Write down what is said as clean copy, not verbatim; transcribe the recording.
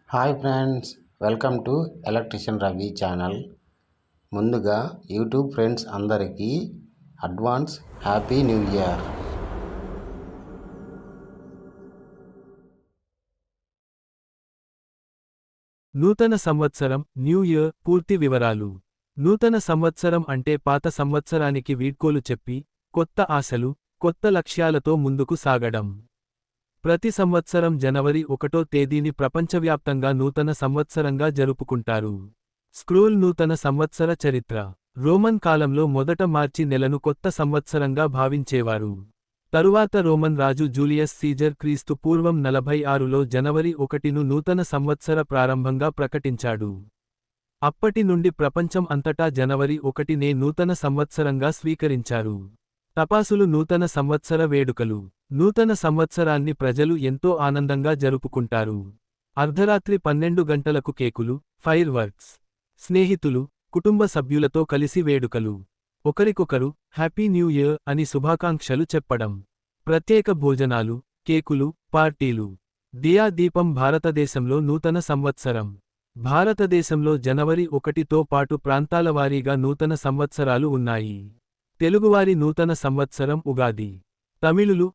Hi friends, welcome to electrician Ravi channel. ముందుగా YouTube friends అందరికీ advance happy new year. నూతన సంవత్సరం న్యూ ఇయర్ పూర్తి వివరాలు. నూతన సంవత్సరం అంటే పాత సంవత్సరానికి వీడ్కోలు చెప్పి కొత్త ఆశలు, కొత్త లక్ష్యాలతో ముందుకు సాగడం. ప్రతి సంవత్సరం జనవరి 1వ తేదీని ప్రపంచవ్యాప్తంగా నూతన సంవత్సరంగా జరుపుకుంటారు. స్క్రోల్ నూతన సంవత్సర చరిత్ర. రోమన్ కాలంలో మొదట మార్చి నెలను కొత్త సంవత్సరంగా భావించేవారు. తరువాత రోమన్ రాజు జూలియస్ సీజర్ క్రీస్తు పూర్వం 46లో జనవరి 1ను నూతన సంవత్సర ప్రారంభంగా ప్రకటించాడు. అప్పటి నుండి ప్రపంచం అంతటా జనవరి 1నే నూతన సంవత్సరంగా స్వీకరించారు. టపాసులు నూతన సంవత్సర వేడుకలు. నూతన సంవత్సరాన్ని ప్రజలు ఎంతో ఆనందంగా జరుపుకుంటారు. అర్ధరాత్రి 12 గంటలకు కేకులు, ఫైర్ వర్క్స్. స్నేహితులు, కుటుంబ సభ్యులతో కలిసి వేడుకలు. ఒకరికొకరు హ్యాపీ న్యూ ఇయర్ అని శుభాకాంక్షలు చెప్పడం. ప్రత్యేక భోజనాలు, కేకులు, పార్టీలు. దియా దీపం. భారతదేశంలో నూతన సంవత్సరం. భారతదేశంలో జనవరి 1తో పాటు ప్రాంతాల వారీగా నూతన సంవత్సరాలు ఉన్నాయి. తెలుగువారి నూతన సంవత్సరం ఉగాది. తమిళులు